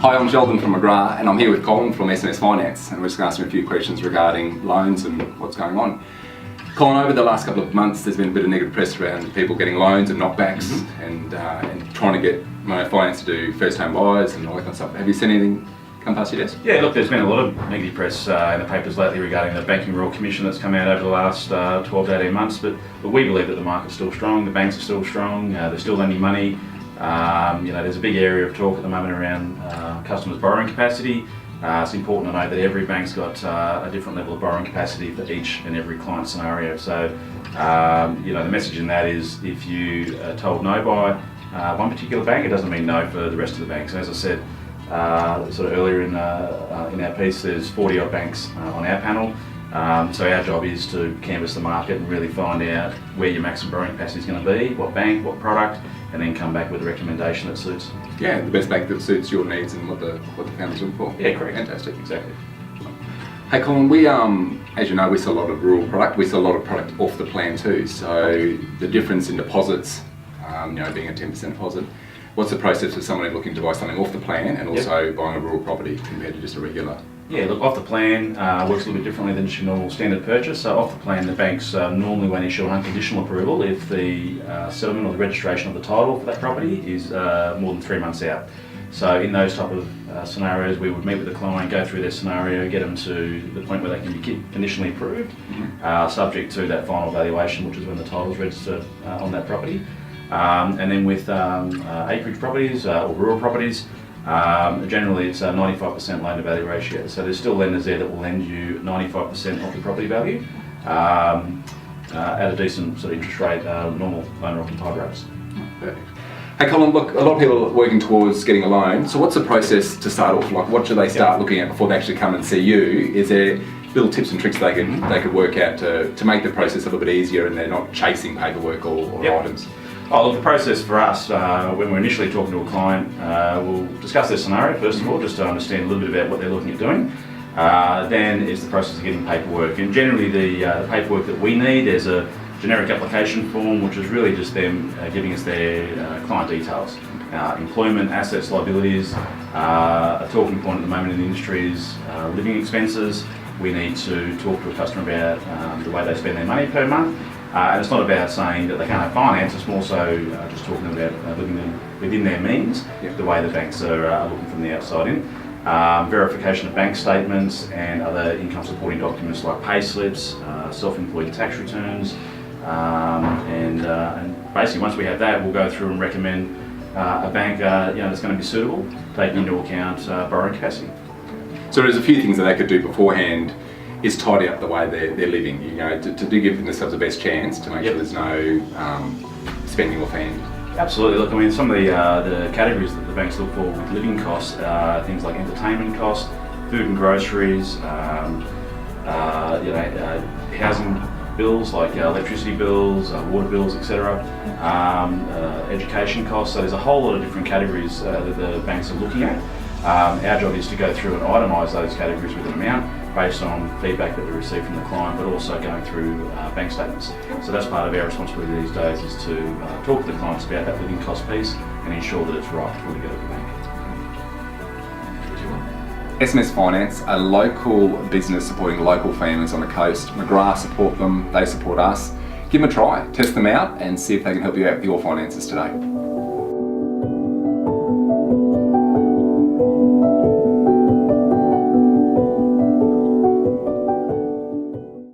Hi, I'm Sheldon from McGrath and I'm here with Colin from SMS Finance, and we're just going to ask him a few questions regarding loans and what's going on. Colin, over the last couple of months there's been a bit of negative press around people getting loans and knockbacks and trying to get finance to do first home buyers and all that kind of stuff. Have you seen anything come past your desk? Yeah, look, there's been a lot of negative press in the papers lately regarding the Banking Royal Commission that's come out over the last 12 to 18 months, but we believe that the market's still strong, the banks are still strong, they're still lending money. There's a big area of talk at the moment around customers' borrowing capacity. It's important to note that every bank's got a different level of borrowing capacity for each and every client scenario. So, the message in that is if you are told no by one particular bank, it doesn't mean no for the rest of the banks. And as I said sort of earlier in our piece, there's 40 odd banks on our panel. So our job is to canvass the market and really find out where your maximum borrowing capacity is going to be, what bank, what product, and then come back with a recommendation that suits. Yeah, the best bank that suits your needs and what the family's looking for. Yeah, correct. Fantastic. Exactly. Hey Colin, we as you know, we sell a lot of rural product. We sell a lot of product off the plan too. So the difference in deposits, being a 10% deposit, what's the process for someone looking to buy something off the plan and also buying a rural property compared to just a regular? Yeah, look, off the plan works a little bit differently than just your normal standard purchase. So off the plan, the banks normally won't issue an unconditional approval if the settlement or the registration of the title for that property is more than 3 months out. So in those type of scenarios, we would meet with the client, go through their scenario, get them to the point where they can be conditionally approved, subject to that final valuation, which is when the title is registered on that property. And then with acreage properties or rural properties, generally it's a 95% loan to value ratio. So there's still lenders there that will lend you 95% of the property value at a decent sort of interest rate, normal owner-occupied rates. Perfect. Hey Colin, look, a lot of people are working towards getting a loan. So what's the process to start off? Like, what should they start looking at before they actually come and see you? Is there little tips and tricks they could work out to make the process a little bit easier and they're not chasing paperwork or items? Oh, look, the process for us, when we're initially talking to a client, we'll discuss their scenario first of all, just to understand a little bit about what they're looking at doing. Then is the process of getting paperwork, and generally the paperwork that we need is a generic application form, which is really just them giving us their client details, employment, assets, liabilities. A talking point at the moment in the industry is living expenses. We need to talk to a customer about the way they spend their money per month. And it's not about saying that they can't have finance, it's more so just talking about living within their means, the way the banks are looking from the outside in. Verification of bank statements and other income supporting documents like pay slips, self-employed tax returns, and basically once we have that, we'll go through and recommend a bank that's going to be suitable, taking into account borrowing capacity. So there's a few things that they could do beforehand is tidy up the way they're living, to give themselves the best chance to make sure there's no spending offhand. Absolutely. Look, I mean, some of the categories that the banks look for with living costs are things like entertainment costs, food and groceries, housing bills like electricity bills, water bills, etc., education costs. So there's a whole lot of different categories that the banks are looking at. Our job is to go through and itemise those categories with an amount based on feedback that we receive from the client, but also going through bank statements. So that's part of our responsibility these days, is to talk to the clients about that living cost piece and ensure that it's right before we go to the bank. SMS Finance, a local business supporting local families on the coast. McGrath support them, they support us. Give them a try, test them out and see if they can help you out with your finances today.